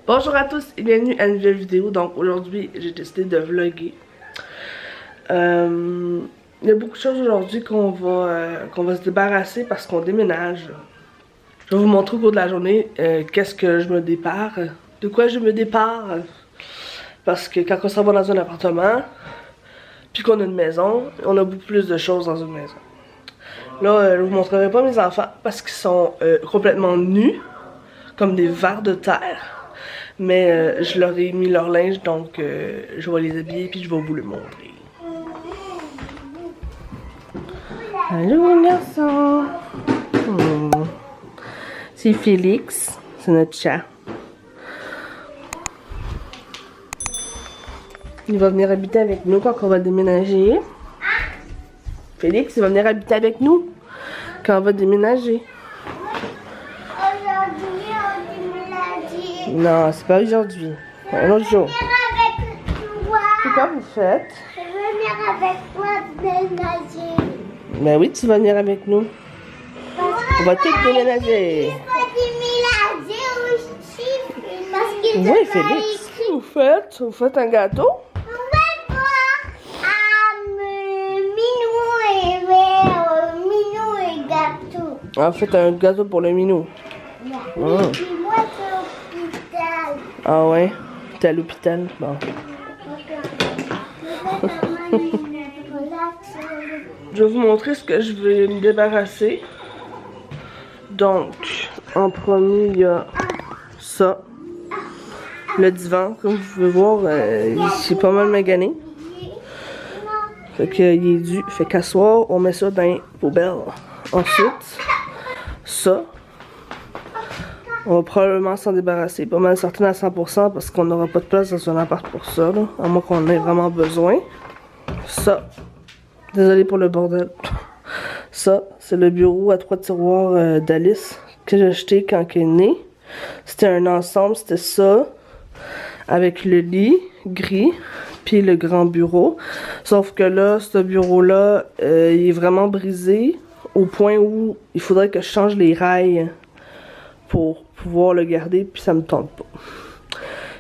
Bonjour à tous et bienvenue à une nouvelle vidéo. Donc aujourd'hui j'ai décidé de vlogger. Il y a beaucoup de choses aujourd'hui qu'on va se débarrasser parce qu'on déménage. Je vais vous montrer au cours de la journée qu'est-ce que je me dépare, de quoi je me dépare. Parce que quand on s'en va dans un appartement, puis qu'on a une maison, on a beaucoup plus de choses dans une maison. Là, je vous montrerai pas mes enfants parce qu'ils sont complètement nus, comme des vers de terre. Mais je leur ai mis leur linge, donc je vais les habiller puis je vais vous le montrer. Allô garçon. C'est Félix, c'est notre chat. Il va venir habiter avec nous quand on va déménager. Félix, il va venir habiter avec nous quand on va déménager. Non, c'est pas aujourd'hui. Un autre jour. C'est quoi vous faites? Je veux venir avec toi déménager. Ben oui, tu vas venir avec nous. On va tous déménager. Je vais déménager aussi. Parce que Oui, Félix. Qu'est-ce que vous faites? Vous faites un gâteau? On va voir Minou et gâteau. Ah, vous faites un gâteau pour le minou. Puis moi, c'est l'hôpital. Ah ouais? T'es à l'hôpital? Bon. Je vais vous montrer ce que je vais me débarrasser. Donc, en premier, il y a ça. Le divan, comme vous pouvez voir, il est pas mal magané. Fait qu'il est dû. Fait qu'à soir, on met ça dans les poubelles. Ensuite, ça. On va probablement s'en débarrasser. Pas mal certaine à 100% parce qu'on n'aura pas de place dans un appart pour ça, là, à moins qu'on ait vraiment besoin. Ça. Désolée pour le bordel. Ça, c'est le bureau à 3 tiroirs d'Alice que j'ai acheté quand elle est née. C'était un ensemble, c'était ça. Avec le lit gris, puis le grand bureau. Sauf que là, ce bureau-là, il est vraiment brisé au point où il faudrait que je change les rails pour pouvoir le garder, puis ça me tente pas.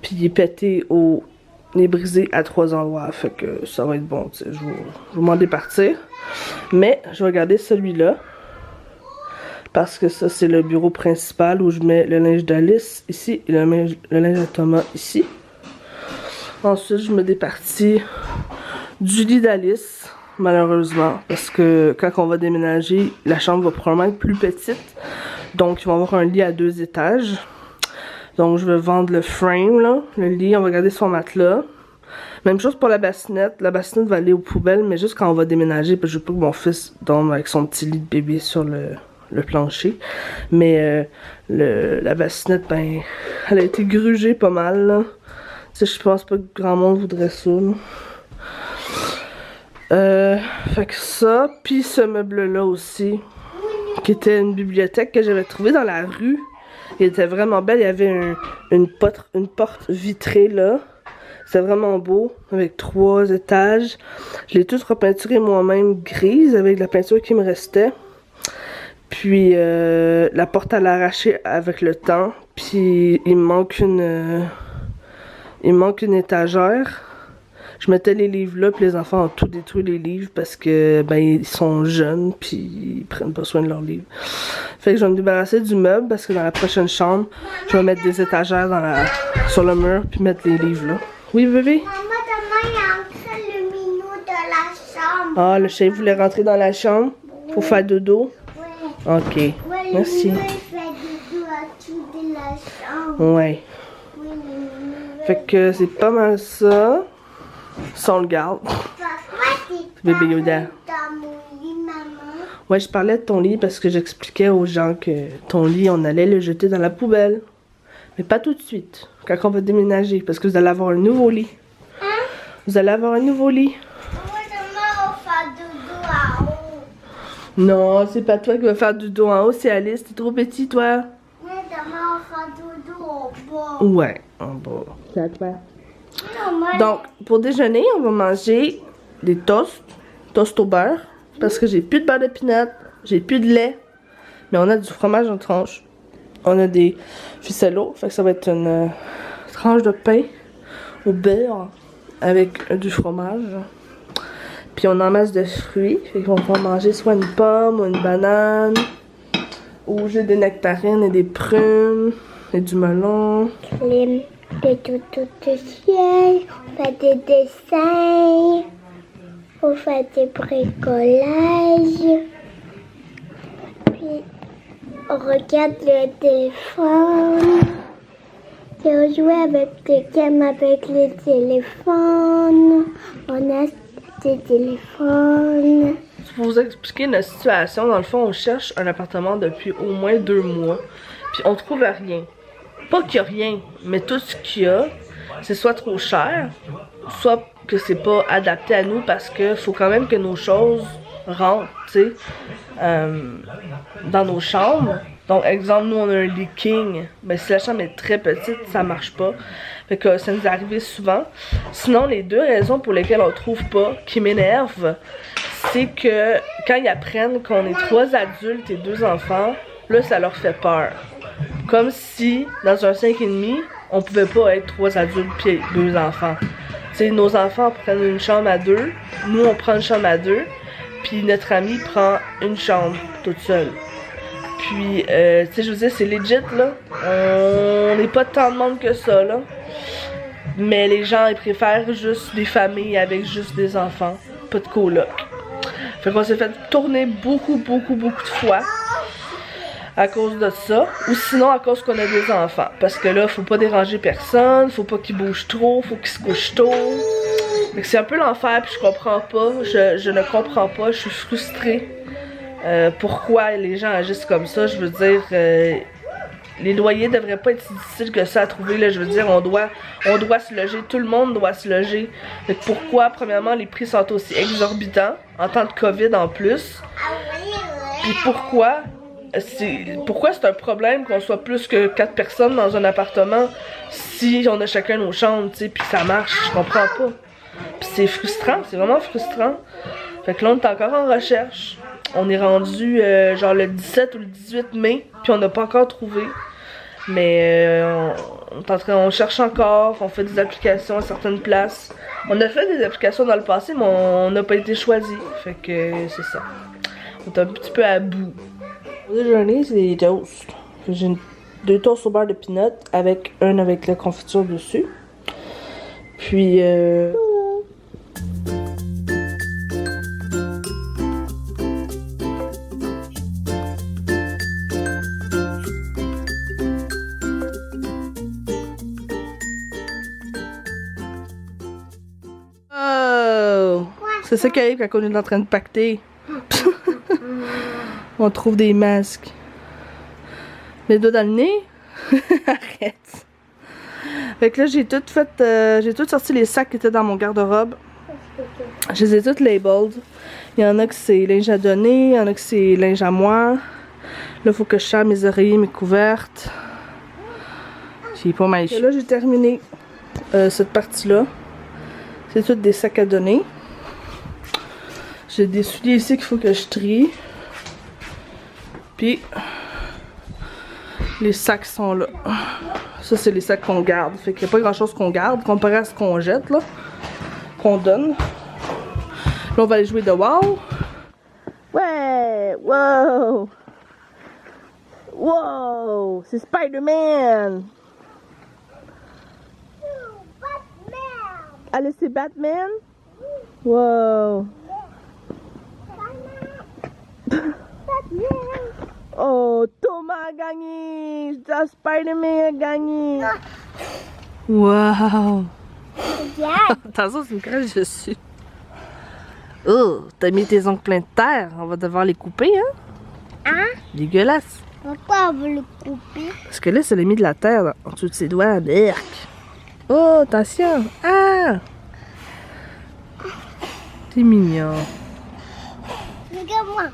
Puis il est pété il est brisé à 3 endroits, fait que ça va être bon, tu sais, je vais m'en départir. Mais je vais garder celui-là, parce que ça c'est le bureau principal où je mets le linge d'Alice ici, et le linge de Thomas ici. Ensuite je me départis du lit d'Alice, malheureusement, parce que quand on va déménager, la chambre va probablement être plus petite. Donc, ils vont avoir un lit à 2 étages. Donc, je vais vendre le frame, là. Le lit, on va garder son matelas. Même chose pour la bassinette. La bassinette va aller aux poubelles, mais juste quand on va déménager, parce que je veux pas que mon fils dorme avec son petit lit de bébé sur le plancher. Mais la bassinette, ben, elle a été grugée pas mal, là. Tu sais, je pense pas que grand monde voudrait ça, là. Fait que ça, puis ce meuble-là aussi, qui était une bibliothèque que j'avais trouvée dans la rue. Il était vraiment belle, il y avait une porte vitrée là. C'était vraiment beau, avec 3 étages. Je l'ai toute repeinturée moi-même grise, avec la peinture qui me restait. Puis la porte à l'arracher avec le temps. Puis il me manque une étagère. Je mettais les livres là, puis les enfants ont tout détruit les livres parce que ben ils sont jeunes puis ils prennent pas soin de leurs livres. Fait que je vais me débarrasser du meuble parce que dans la prochaine chambre, je vais mettre des étagères sur le mur puis mettre les livres là. Oui bébé? Maman, il y a entré le Minou de la chambre. Ah, le chef voulait rentrer dans la chambre pour faire dodo? Oui. Ok, Oui, merci. Le Minou fait dodo à tout de la chambre. Ouais. Oui, le Minou. Fait que c'est pas mal ça. Ça on le garde. Bébé Yoda. Dans mon lit, maman. Ouais, je parlais de ton lit parce que j'expliquais aux gens que ton lit, on allait le jeter dans la poubelle. Mais pas tout de suite, quand on va déménager, parce que vous allez avoir un nouveau lit. Hein? Vous allez avoir un nouveau lit. Moi, demain, on va faire dodo en haut. Non, c'est pas toi qui vas faire du dos en haut, c'est Alice. T'es trop petit, toi. Mais demain, on va faire dodo au bas. Ouais, en bas. C'est à toi. Non, moi, Donc, pour déjeuner, on va manger des toast au beurre, parce que j'ai plus de beurre de pinot, j'ai plus de lait, mais on a du fromage en tranche. On a des ficellos, fait que ça va être tranches de pain au beurre avec du fromage. Puis on en masse de fruits. Fait qu'on va manger soit une pomme ou une banane. Ou j'ai des nectarines et des prunes. Et du melon. Des toutous de ciel. On fait des dessins. On fait des bricolages. Puis on regarde le téléphone. Et on joue avec des gammes avec les téléphones. On a des téléphones. Pour vous expliquer notre situation, dans le fond, on cherche un appartement depuis au moins 2 mois. Puis on trouve rien. Pas qu'il y a rien, mais tout ce qu'il y a, c'est soit trop cher, soit que c'est pas adapté à nous parce que faut quand même que nos choses rentrent, tu sais, dans nos chambres. Donc, exemple, nous, on a un lit king. Mais si la chambre est très petite, ça marche pas. Fait que ça nous est arrivé souvent. Sinon, les 2 raisons pour lesquelles on trouve pas, qui m'énervent, c'est que quand ils apprennent qu'on est 3 adultes et 2 enfants, là, ça leur fait peur. Comme si, dans un 5,5, on pouvait pas être 3 adultes et 2 enfants. Tu sais, nos enfants prennent une chambre à 2, nous, on prend une chambre à 2, puis notre ami prend une chambre toute seule. Puis, tu sais, je vous dis, c'est legit, là. On n'est pas tant de monde que ça, là. Mais les gens, ils préfèrent juste des familles avec juste des enfants. Pas de coloc. Fait qu'on s'est fait tourner beaucoup de fois à cause de ça. Ou sinon, à cause qu'on a des enfants. Parce que là, faut pas déranger personne. Faut pas qu'ils bougent trop. Faut qu'ils se couchent tôt. Fait que c'est un peu l'enfer, puis je comprends pas. Je ne comprends pas. Je suis frustrée. Pourquoi les gens agissent comme ça, je veux dire, les loyers devraient pas être si difficiles que ça à trouver, là, je veux dire, on doit se loger, tout le monde doit se loger. Donc pourquoi, premièrement, les prix sont aussi exorbitants, en temps de COVID en plus, puis pourquoi c'est un problème qu'on soit plus que 4 personnes dans un appartement si on a chacun nos chambres, tu sais, puis ça marche, je comprends pas. Puis c'est frustrant, c'est vraiment frustrant. Fait que là, on est encore en recherche. On est rendu genre le 17 ou le 18 mai, puis on n'a pas encore trouvé. Mais on cherche encore, on fait des applications à certaines places. On a fait des applications dans le passé, mais on n'a pas été choisi. Fait que c'est ça. On est un petit peu à bout. Au déjeuner, c'est des toasts. J'ai 2 toasts au beurre de peanut avec avec la confiture dessus. Puis c'est ça qui arrive quand on est en train de pacter. On trouve des masques. Les doigts dans le nez? Arrête. Fait que là, j'ai tout sorti les sacs qui étaient dans mon garde-robe. Je les ai toutes labeled. Il y en a que c'est linge à donner, il y en a que c'est linge à moi. Là, il faut que je charge mes oreillers, mes couvertes. J'ai pas mal. Là, j'ai terminé cette partie-là. C'est toutes des sacs à donner. J'ai des souliers ici qu'il faut que je trie. Puis, les sacs sont là. Ça, c'est les sacs qu'on garde. Fait qu'il n'y a pas grand-chose qu'on garde comparé à ce qu'on jette, là. Qu'on donne. Là, on va aller jouer de WoW. Ouais! Wow! Wow! C'est Spider-Man! Allez, c'est Batman? Wow! Oh, Thomas a gagné! Spider-Man a gagné! Wow! Attention, c'est une crache dessus. Oh, t'as mis tes ongles pleins de terre. On va devoir les couper, hein? Hein? Dégueulasse. Pourquoi on veut le couper? Parce que là, ça a mis de la terre en dessous de ses doigts. Berk. Oh, attention! Ah! T'es mignon. Regarde-moi.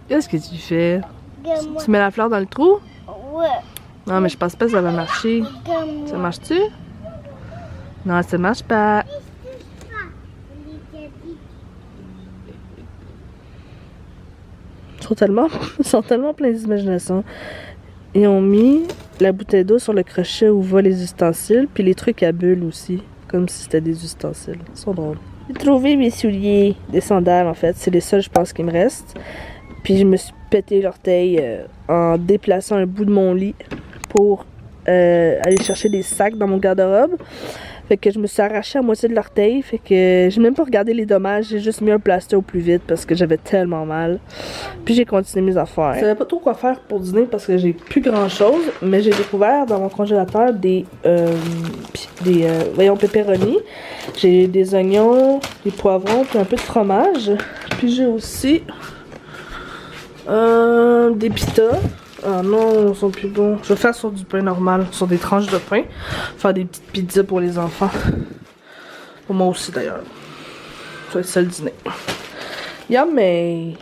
Qu'est-ce que tu fais? Regarde-moi. Tu mets la fleur dans le trou? Ouais. Non, mais je pense pas que ça va marcher. Regarde-moi. Ça marche-tu? Non, ça marche pas. Ils sont tellement pleins d'imagination. Ils ont mis la bouteille d'eau sur le crochet où vont les ustensiles, puis les trucs à bulles aussi, comme si c'était des ustensiles. Ils sont drôles. J'ai trouvé mes souliers, des sandales en fait, c'est les seuls je pense qui me restent. Puis je me suis pété l'orteil en déplaçant un bout de mon lit pour aller chercher des sacs dans mon garde-robe. Fait que je me suis arraché à moitié de l'orteil. Fait que j'ai même pas regardé les dommages. J'ai juste mis un plaster au plus vite parce que j'avais tellement mal. Puis j'ai continué mes affaires. Je savais pas trop quoi faire pour dîner parce que j'ai plus grand chose. Mais j'ai découvert dans mon congélateur des pepperoni. J'ai des oignons, des poivrons, puis un peu de fromage. Puis j'ai aussi des pitas. Ah non, ils sont plus bons. Je vais faire sur du pain normal, sur des tranches de pain. Faire des petites pizzas pour les enfants. Pour moi aussi d'ailleurs. Ça va être ça le dîner. Yummy!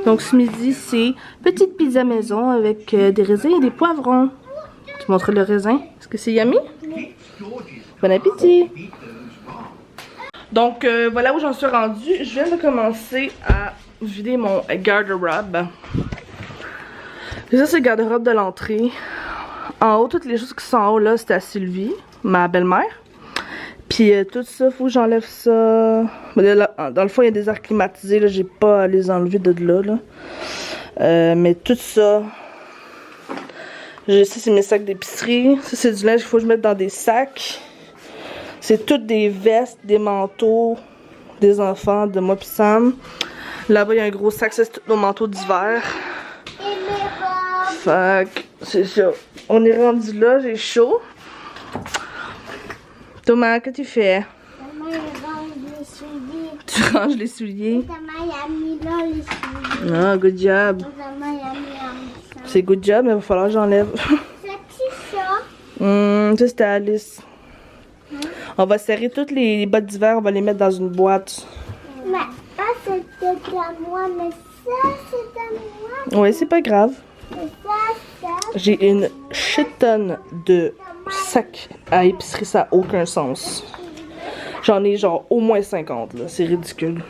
Donc ce midi, c'est petite pizza maison avec des raisins et des poivrons. Tu montres le raisin? Est-ce que c'est yummy? Bon appétit! Donc voilà où j'en suis rendue. Je viens de commencer à vider mon garde-robe. Ça c'est le garde-robe de l'entrée. En haut, toutes les choses qui sont en haut là, c'était à Sylvie, ma belle-mère. Puis tout ça, faut que j'enlève ça. Dans le fond, il y a des airs climatisés, là, j'ai pas à les enlever de là. Mais tout ça. Ça, c'est mes sacs d'épicerie. Ça, c'est du linge qu'il faut que je mette dans des sacs. C'est toutes des vestes, des manteaux, des enfants, de moi pis Sam. Là-bas, il y a un gros sac, ça, c'est tous nos manteaux d'hiver. Fait que, c'est ça. On est rendu là, j'ai chaud. Thomas, que tu fais? Maman, elle range les souliers. Tu ranges les souliers? Maman, elle a mis là les souliers. Ah, good job. Maman, elle a mis en ça. C'est good job, mais il va falloir que j'enlève. C'est ça? Ça, c'était Alice. On va serrer toutes les bottes d'hiver, on va les mettre dans une boîte. Mais ça, c'était à moi, mais ça, c'est à moi. Ouais, c'est pas grave. Et ça. J'ai une shit tonne de sacs à épicerie, ça n'a aucun sens. J'en ai genre au moins 50, là. C'est ridicule.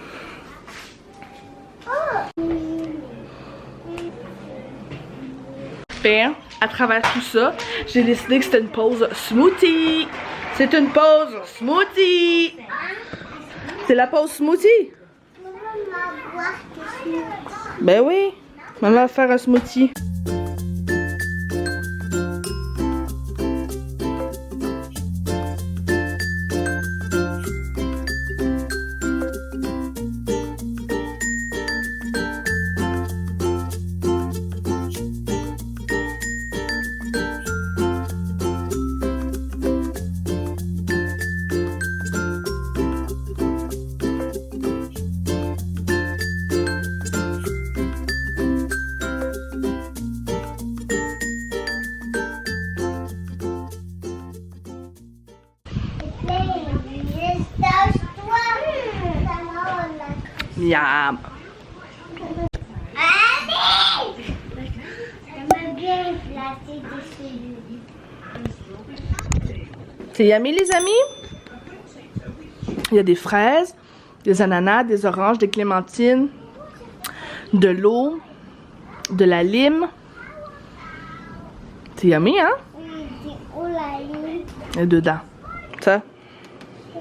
Bien, à travers tout ça, j'ai décidé que c'était une pause smoothie. C'est une pause smoothie. C'est la pause smoothie. Maman va boire des smoothies. Ben oui, maman va faire un smoothie. Yam. C'est yummy les amis? Il y a des fraises, des ananas, des oranges, des clémentines, de l'eau, de la lime. C'est yummy, hein? Et dedans. Ça,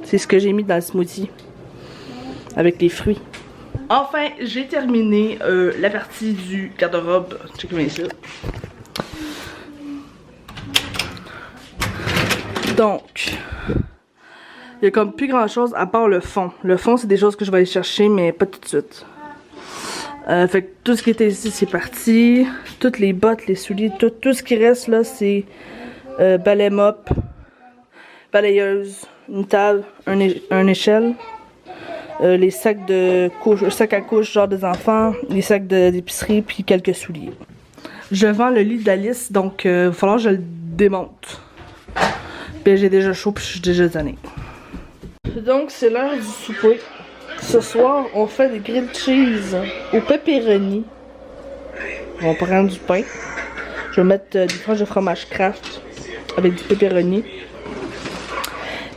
c'est ce que j'ai mis dans le smoothie. Avec les fruits. Enfin, j'ai terminé la partie du garde-robe. Check bien ça. Donc, il y a comme plus grand chose à part le fond. Le fond, c'est des choses que je vais aller chercher, mais pas tout de suite. Fait que tout ce qui était ici, c'est parti. Toutes les bottes, les souliers, tout ce qui reste là, c'est balai mop, balayeuse, une table, un échelle, les sacs de couche, sacs à couche genre des enfants, les sacs d'épicerie, puis quelques souliers. Je vends le lit d'Alice, donc il va falloir que je le démonte. Puis j'ai déjà chaud, puis je suis déjà tannée. Donc c'est l'heure du souper. Ce soir, on fait des grilled cheese au pepperoni. On va prendre du pain. Je vais mettre des tranches de fromage Kraft avec du pepperoni.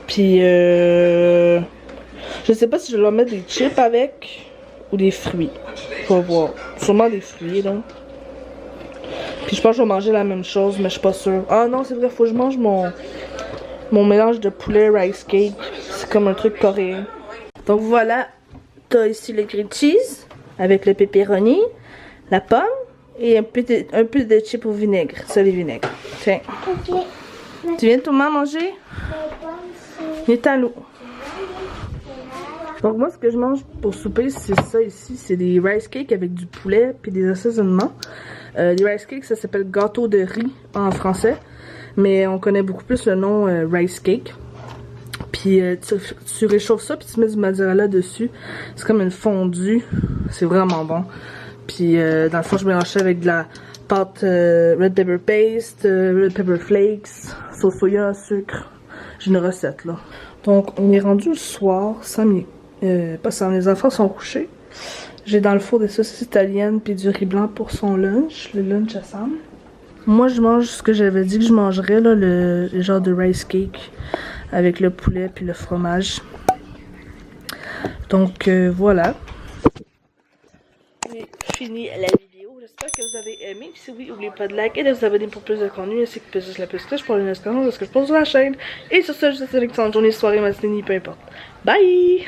Puis je sais pas si je vais leur mettre des chips avec ou des fruits. On va voir. Sûrement des fruits là. Puis je pense que je vais manger la même chose, mais je suis pas sûre. Ah non, c'est vrai, faut que je mange mon mélange de poulet rice cake. C'est comme un truc coréen. Donc voilà, t'as ici le grilled cheese avec le pepperoni, la pomme et un peu de chips au vinaigre. Ça, les vinaigres. Tiens. Ok. Tu viens Thomas manger? Viens à l'eau. Donc moi, ce que je mange pour souper, c'est ça ici. C'est des rice cakes avec du poulet puis des assaisonnements. Les rice cakes, ça s'appelle gâteau de riz en français. Mais on connaît beaucoup plus le nom rice cake. Puis tu réchauffes ça, puis tu mets du mozzarella dessus. C'est comme une fondue. C'est vraiment bon. Puis dans le fond, je mélange ça avec de la pâte red pepper paste, red pepper flakes, sauce soya, sucre. J'ai une recette là. Donc on est rendu le soir, pas sans les enfants sont couchés. J'ai dans le four des saucisses italiennes puis du riz blanc pour son lunch, le lunch à Sam. Moi je mange ce que j'avais dit que je mangerais là, le genre de rice cake avec le poulet puis le fromage. Donc voilà. J'ai fini la vidéo. J'espère que vous avez aimé. Si oui, n'oubliez pas de liker et de vous abonner pour plus de contenu ainsi que la petite cloche pour les notifications de ce que je pose sur la chaîne. Et sur ce, je vous souhaite une excellente journée, soirée, matinée, peu importe. Bye!